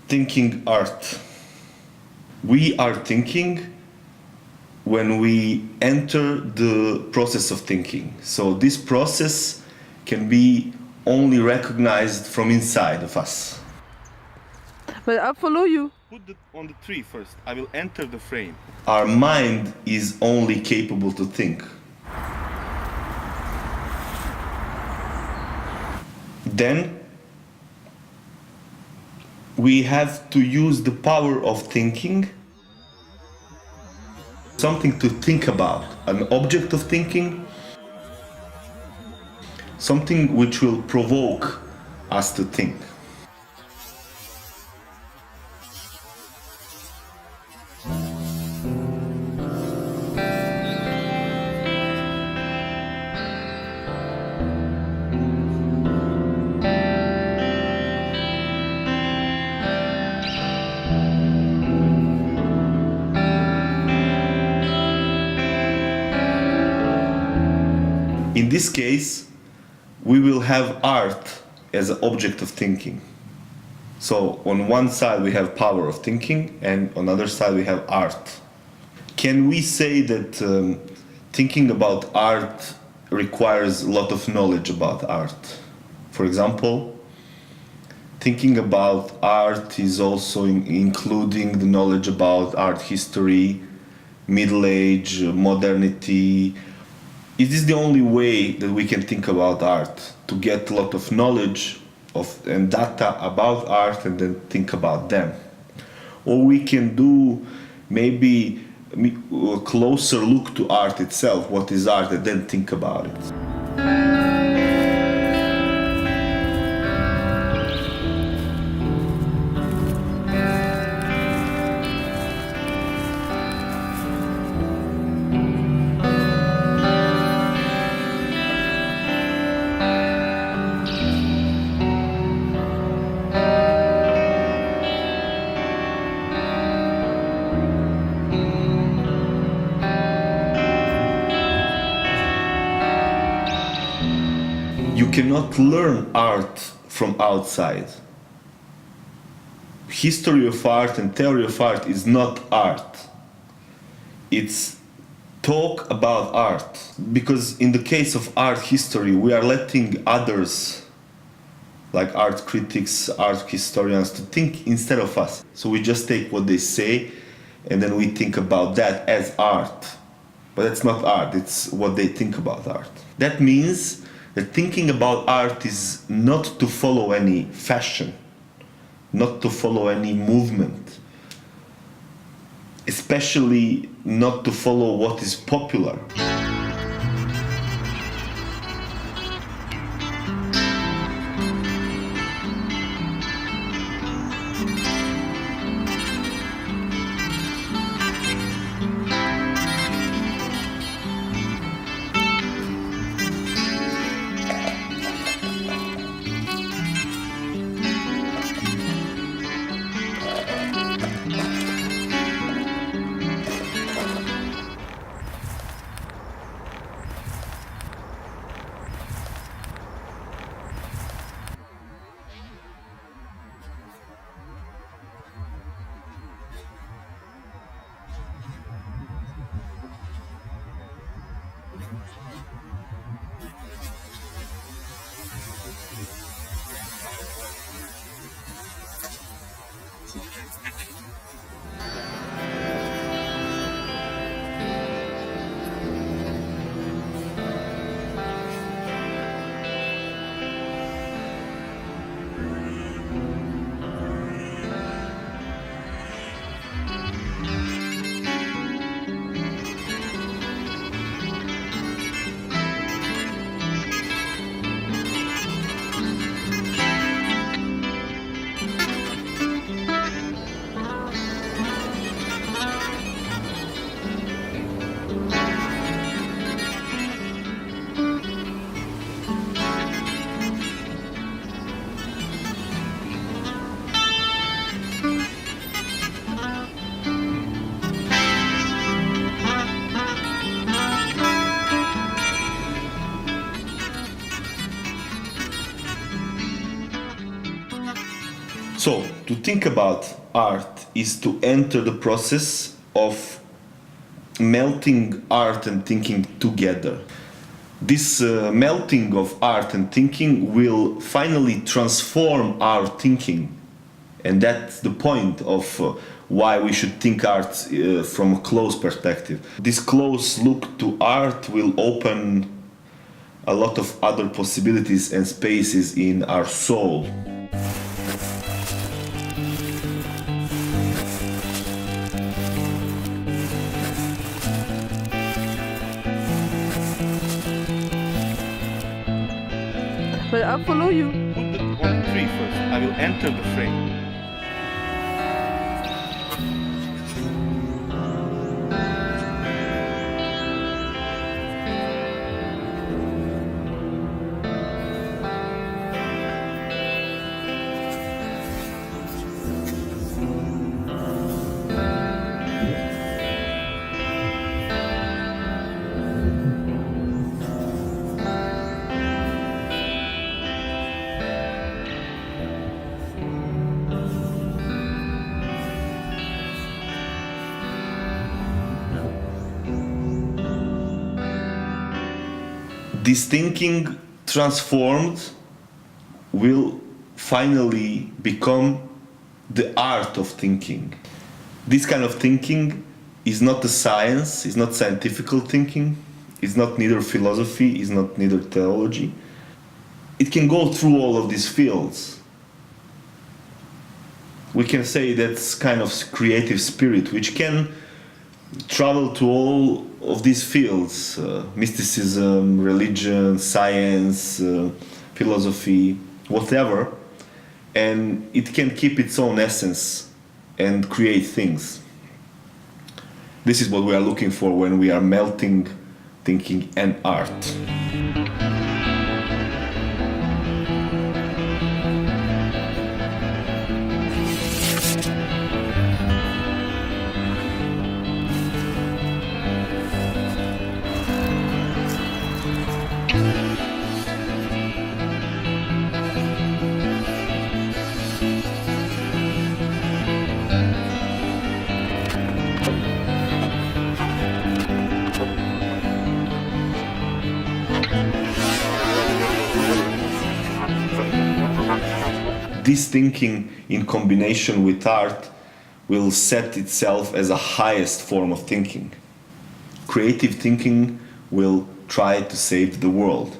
thinking art. We are thinking when we enter the process of thinking. So this process can be only recognized from inside of us. But I follow you. Put it on the tree first. I will enter the frame. Our mind is only capable to think. Then we have to use the power of thinking, something to think about, an object of thinking, something which will provoke us to think. In this case, we will have art as an object of thinking. So on one side we have power of thinking, and on the other side we have art. Can we say that thinking about art requires a lot of knowledge about art? For example, thinking about art is also including the knowledge about art history, Middle Age, modernity. Is this the only way that we can think about art? To get a lot of knowledge and data about art and then think about them? Or we can do maybe a closer look to art itself, what is art, and then think about it. You cannot learn art from outside. History of art and theory of art is not art. It's talk about art. Because in the case of art history, we are letting others, like art critics, art historians, to think instead of us. So we just take what they say and then we think about that as art. But that's not art, it's what they think about art. That means that thinking about art is not to follow any fashion, not to follow any movement, especially not to follow what is popular. So, to think about art is to enter the process of melting art and thinking together. This melting of art and thinking will finally transform our thinking, and that's the point of why we should think art from a close perspective. This close look to art will open a lot of other possibilities and spaces in our soul. But I'll follow you. Put it on the tree first. I will enter the frame. This thinking transformed will finally become the art of thinking. This kind of thinking is not a science, is not scientific thinking, is not neither philosophy, is not neither theology. It can go through all of these fields. We can say that's kind of creative spirit which can travel to all of these fields, mysticism, religion, science, philosophy, whatever, and it can keep its own essence and create things. This is what we are looking for when we are melting thinking and art. This thinking in combination with art will set itself as a highest form of thinking. Creative thinking will try to save the world.